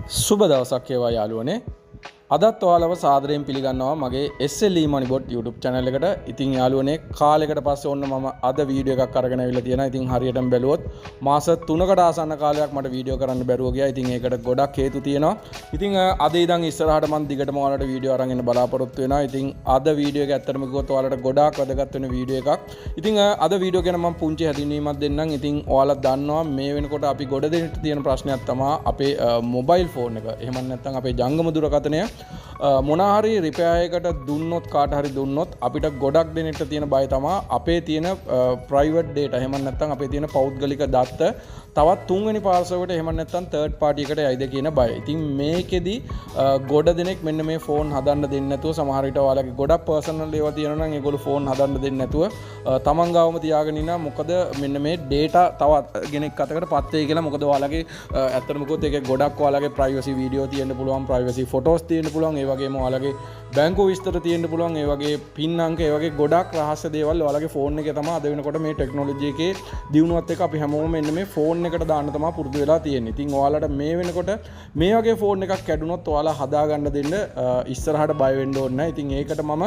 සුබ දවසක් වේවා යාළුවනේ. අදත් ඔයාලව සාදරයෙන් පිළිගන්නවා මගේ SLE Money Bot YouTube channel එකට. ඉතින් යාළුවනේ කාලයකට පස්සේ ඔන්න මම අද වීඩියෝ එකක් අරගෙන ආවිල්ලා තියෙනවා. ඉතින් හරියටම බැලුවොත් මාස 3කට ආසන්න කාලයක් මට වීඩියෝ කරන්න බැරුව ගියා. ඉතින් ඒකට ගොඩක් හේතු තියෙනවා. ඉතින් අද ඉඳන් ඉස්සරහට මම දිගටම ඔයාලට වීඩියෝ අරන් එන්න බලාපොරොත්තු වෙනවා. ඉතින් අද වීඩියෝ එක ඇත්තටම කිව්වොත් ඔයාලට ගොඩාක් වැදගත් වෙන වීඩියෝ එකක්. ඉතින් අද වීඩියෝ ගැන මම පුංචි හැඳින්වීමක් දෙන්නම්. ඉතින් ඔයාලා දන්නවා මේ වෙනකොට අපි ගොඩ දෙන්න තියෙන ප්‍රශ්නයක් තමයි අපේ මොබයිල් ෆෝන් එක. එහෙම නැත්නම් අපේ ජංගම දුරකථනය මොනහරි රිපෙයාර් එකට දුන්නොත් කාට හරි දුන්නොත් අපිට ගොඩක් දෙනෙක්ට තියෙන බය තමයි අපේ තියෙන ප්‍රයිවට් ඩේටා එහෙම නැත්නම් අපේ තියෙන පෞද්ගලික දත්ත තවත් තුන්වෙනි පාර්ශවයකට එහෙම නැත්නම් තර්ඩ් පාටි එකට යයිද කියන බය. ඉතින් මේකෙදි ගොඩ දෙනෙක් මෙන්න මේ ෆෝන් හදන්න දෙන්නේ නැතුව සමහර විට ඔයාලගේ ගොඩක් පර්සනල් ඒවා තියෙනවා නම් ඒගොල්ලෝ ෆෝන් හදන්න දෙන්නේ නැතුව තමන් ගාවම තියාගෙන ඉන්නවා. මොකද මෙන්න මේ ඩේටා තවත් කෙනෙක් අතකට පත් වෙයි කියලා. මොකද ඔයාලගේ ඇත්තටම කිව්වොත් ඒකේ ගොඩක් ඔයාලගේ ප්‍රයිවසි වීඩියෝ තියෙන්න පුළුවන්, ප්‍රයිවසි ෆොටෝස් තියෙන්න පුළුවන්, ඒ වගේම ඔයාලගේ බැංකුව විස්තර තියෙන්න පුළුවන්, ඒ වගේ පින් අංක, ඒ වගේ ගොඩක් රහස්‍ය දේවල් ඔයාලගේ ෆෝන් එකේ තමයි අද වෙනකොට මේ ටෙක්නොලොජි එකේ දියුණුවත් එක්ක අපි හැමෝම මෙන්න මේ ෆෝන් එකට දාන්න තමයි පුරුදු වෙලා තියෙන්නේ. ඉතින් ඔයාලට මේ වෙනකොට මේ වගේ ෆෝන් එකක් කැඩුනොත් ඔයාලා හදා ගන්න දෙන්න ඉස්සරහට බය වෙන්න ඕනේ නැහැ. ඉතින් ඒකට මම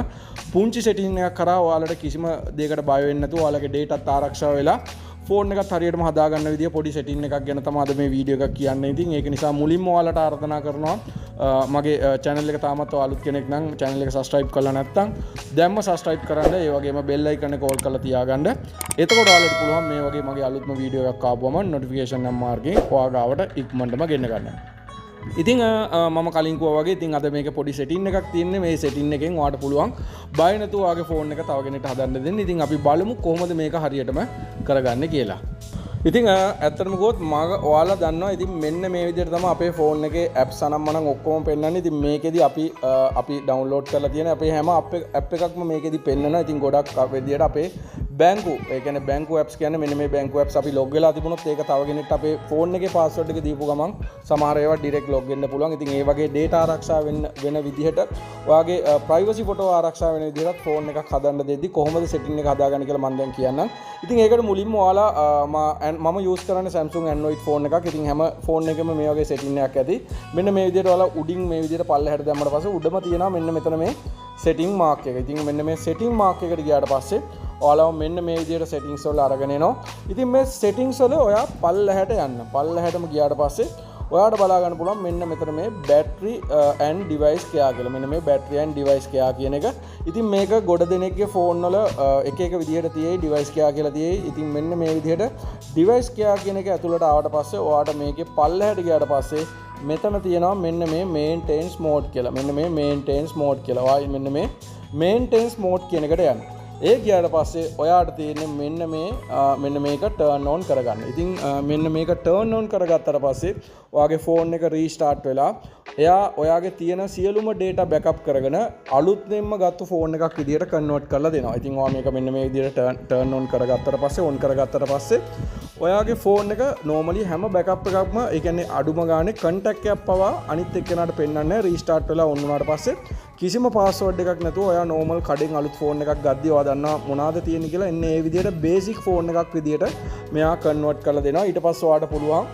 පුංචි සෙටින් එකක් කරා ඔයාලට කිසිම දෙයකට බය වෙන්නේ නැතුව ඔයාලගේ ඩේටාත් ආරක්ෂා වෙලා ෆෝන් එකත් හරියටම හදා ගන්න විදිය පොඩි සෙටින් එකක් ගැන තමයි අද මේ වීඩියෝ එකක් කියන්නේ. ඉතින් ඒක නිසා මුලින්ම ඔයාලට ආරාධනා කරනවා මගේ channel එක තාමත් ඔයාලා අලුත් කෙනෙක් නම් channel එක subscribe කරලා නැත්නම් දැන්ම subscribe කරන්න. ඒ වගේම bell icon එක call කරලා තියාගන්න. එතකොට ඔයාලට පුළුවන් මේ වගේ මගේ අලුත්ම වීඩියෝ එකක් ආපුවම notification නම් මාර්ගයෙන් ඔයා ගාවට ඉක්මනටම ගෙන්න ගන්න. ඉතින් මම කලින් කිව්වා වගේ ඉතින් අද මේක පොඩි සෙටින් එකක් තියෙන්නේ. මේ සෙටින් එකෙන් ඔයාලට පුළුවන් බය නැතුව ඔයාගේ ෆෝන් එක තව කෙනෙක්ට හදන්න දෙන්න. ඉතින් අපි බලමු කොහොමද මේක හරියටම කරගන්නේ කියලා. ඉතින් ඇත්තටම කිව්වොත් ඔයාලා දන්නවා ඉතින් මෙන්න මේ විදිහට තමයි අපේ ෆෝන් එකේ apps අනම්මනම් ඔක්කොම පෙන්වන්නේ. ඉතින් මේකෙදි අපි ඩවුන්ලෝඩ් කරලා තියෙන අපේ හැම app එකක්ම මේකෙදි පෙන්වනවා. ඉතින් ගොඩක් විදිහට අපේ බැංකු ඒ කියන්නේ බැංකු apps කියන්නේ මෙන්න මේ බැංකු apps අපි log වෙලා තිබුණොත් ඒක තව කෙනෙක්ට අපේ ෆෝන් එකේ password එක දීපු ගමන් සමහර ඒවා direct log වෙන්න පුළුවන්. ඉතින් ඒ වගේ data ආරක්ෂා වෙන විදිහට ඔයාගේ privacy photo ආරක්ෂා වෙන විදිහට ෆෝන් එකක් හදන්න දෙද්දි කොහොමද setting එක හදාගන්නේ කියලා මම දැන් කියන්නම්. ඉතින් ඒකට මුලින්ම ඔයාලා මම යූස් කරන්නේ Samsung Android ෆෝන් එකක්. ඉතින් හැම ෆෝන් එකෙම මේ වගේ සෙටින් එකක් ඇති. මෙන්න මේ විදිහට ඔයාලා උඩින් මේ විදිහට පල්ලෙහාට දැම්මට පස්සේ උඩම තියෙනවා මෙන්න මෙතන මේ setting mark එක. ඉතින් මෙන්න මේ setting mark එකට ගියාට පස්සේ ඔයාලා මෙන්න මේ විදිහට settings වල අරගෙන එනවා. ඉතින් මේ settings වල ඔයා පල්ලෙහාට යන්න. පල්ලෙහාටම ගියාට පස්සේ ඔයාලට බලා ගන්න පුළුවන් මෙන්න මෙතන මේ battery and device care කියලා. මෙන්න මේ battery and device care කියන එක. ඉතින් මේක ගොඩ දෙනෙක්ගේ ෆෝන් වල එක එක විදිහට තියෙයි device care කියලා තියෙයි. ඉතින් මෙන්න මේ විදිහට device care කියන එක ඇතුළට ආවට පස්සේ ඔයාලට මේකේ පල්ලෙහාට ගියාට පස්සේ මෙතන තියෙනවා මෙන්න මේ maintenance mode කියලා. මෙන්න මේ maintenance mode කියලා. ඔයා මෙන්න මේ maintenance mode කියන එකට යන්න. ඒ ගියාට පස්සේ ඔයාට තියෙන්නේ මෙන්න මේක turn on කරගන්න. ඉතින් මෙන්න මේක turn on කරගත්තට පස්සේ ඔයාගේ ෆෝන් එක restart වෙලා එයා ඔයාගේ තියෙන සියලුම data backup කරගෙන අලුත්ෙන්ම ගත්ත ෆෝන් එකක් විදියට convert කරලා දෙනවා. ඉතින් ඔයා මේක මෙන්න මේ විදියට turn on කරගත්තට පස්සේ on කරගත්තට පස්සේ ඔයාගේ ෆෝන් එක normally හැම backup එකක්ම ඒ කියන්නේ අඩුම ගානේ contact එකක් පවා අනිත් එක්කෙනාට පෙන්වන්නේ restart වෙලා on වුණාට පස්සේ කිසිම password එකක් නැතුව ඔයා normal කඩෙන් අලුත් ෆෝන් එකක් ගද්දී ඔයා දන්නවා මොනවාද තියෙන්නේ කියලා එන්නේ මේ විදියට basic ෆෝන් එකක් විදියට මෙයා convert කරලා දෙනවා. ඊට පස්සේ ඔයාට පුළුවන්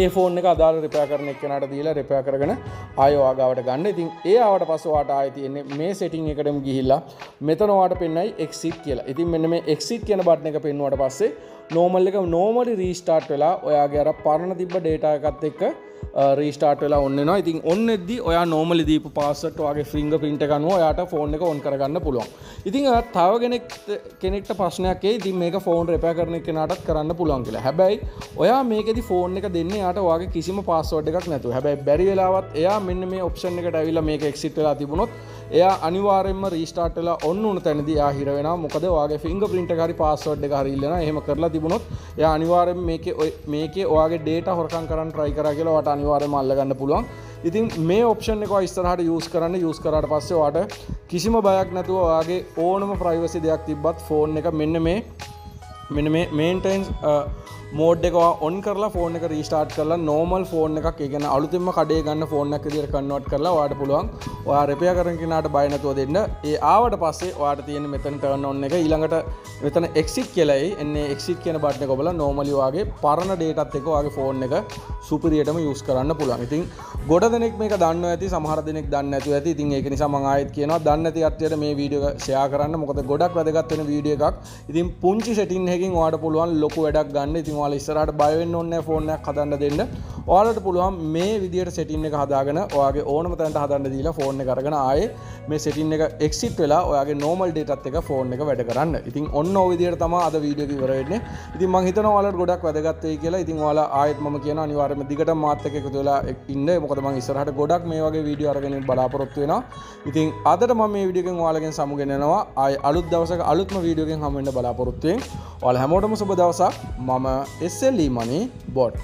ඒ ෆෝන් එක අදාළ රිපෙයාර් කරන එක්කෙනාට දීලා රිපෙයාර් කරගෙන ආයෙ ඔයා ගාවට ගන්න. ඉතින් ඒ ආවට පස්සේ ඔයාට ආයෙ තියෙන්නේ මේ setting එකටම ගිහිල්ලා මෙතන ඔයාට පෙන්නයි exit කියලා. ඉතින් මෙන්න මේ exit කියන බටන් එක පෙන්නුවාට පස්සේ normally restart වෙලා ඔයාගේ අර පරණ තිබ්බ data එකත් එක්ක restart වෙලා on වෙනවා. ඉතින් on වෙද්දි ඔයා normally දීපු password ඔයාගේ fingerprint එක අනුව ඔයාට ෆෝන් එක on කරගන්න පුළුවන්. ඉතින් තව කෙනෙක්ට ප්‍රශ්නයක් එයි. ඉතින් මේක ෆෝන් රිපෙයාර් කරන කෙනාටත් කරන්න පුළුවන් කියලා. හැබැයි ඔයා මේකෙදි ෆෝන් එක දෙන්නේ යාට ඔයාගේ කිසිම password එකක් නැතුව. හැබැයි බැරි වෙලාවත් එයා මෙන්න මේ option එකට ඇවිල්ලා මේක exit වෙලා තිබුණොත් එයා අනිවාර්යයෙන්ම restart වෙලා on වුණ තැනදී එයා හිර වෙනවා. මොකද ඔයාගේ fingerprint එක හරි password එක හරි ඉල්ලනවා. එහෙම කරලා තිබුණොත් එයා අනිවාර්යයෙන්ම මේකේ ඔයාගේ data හොරකම් කරන්න try කරා කියලා ඔයාට අනිවාර්යයෙන්ම අල්ලගන්න පුළුවන්. ඉතින් මේ ඔප්ෂන් එක ඉස්සරහට යූස් කරාට පස්සේ ඔයාට කිසිම බයක් නැතුව ඔයාගේ ඕනම ප්‍රයිවසි දෙයක් තිබ්බත් ෆෝන් එක මෙන්න මේ මේන්ටේන්ස් මෝඩ් එක ඔන් කරලා ෆෝන් එක රීස්ටාර්ට් කරලා normal ෆෝන් එකක් ඒ කියන්නේ අලුතෙන්ම කඩේ ගන්න ෆෝන් එකක් විදිහට කන්වර්ට් කරලා ඔයාට පුළුවන් ඔයා රිපෙයාර් කරන කෙනාට බය නැතුව දෙන්න. ඒ ආවට පස්සේ ඔයාට තියෙන මෙතන turn on එක ඊළඟට මෙතන exit කියලා එන්නේ exit කියන බටන් එක ඔබලා normally ඔයාගේ පරණ data එකත් එක්ක ඔයාගේ ෆෝන් එක සුපිරියටම යූස් කරන්න පුළුවන්. ඉතින් ගොඩ දෙනෙක් මේක දන්නවා ඇති, සමහර දෙනෙක් දන්නේ නැතුව ඇති. ඉතින් ඒක නිසා මම ආයෙත් කියනවා දන්නේ නැති කට්ටියට මේ වීඩියෝ එක ෂෙයා කරන්න. මොකද ගොඩක් වැදගත් වෙන වීඩියෝ එකක්. ඉතින් පුංචි සෙටින් එකකින් ඔයාලට පුළුවන් ලොකු වැඩක් ගන්න. ඉතින් ඔයාලා ඉස්සරහට බය වෙන්න ඕනේ නැහැ ෆෝන් එකක් හදන්න දෙන්න. ඔයාලට පුළුවන් මේ විදියට සෙටින් එක හදාගෙන ඔයාගේ ඕනම තැනට හදන්න දීලා ෆෝන් එක අරගෙන ආයේ මේ සෙටින් එක එක්සිට් වෙලා ඔයාගේ normal dataත් එක ෆෝන් එක වැඩ කරන්න. ඉතින් ඔන්න ඔය විදියට තමයි අද වීඩියෝ එක ඉවර වෙන්නේ. ඉතින් මම හිතනවා ඔයාලට ගොඩක් වැදගත් වෙයි කියලා. ඉතින් ඔයාලා ආයෙත් මම කියනවා අනිවාර්යයෙන්ම දිගටම මාත් එක්ක එකතු වෙලා ඉන්න. මොකද මම ඉස්සරහට ගොඩක් මේ වගේ වීඩියෝ අරගෙන බලාපොරොත්තු වෙනවා. ඉතින් අදට මම මේ වීඩියෝ එකෙන් ඔයාලගෙන් සමුගෙන යනවා. ආයෙ අලුත් දවසක අලුත්ම වීඩියෝ එකෙන් හමු වෙන්න බලාපොරොත්තු වෙමින් ඔයාලා හැමෝටම සුබ දවසක්. මම SLE Money Bot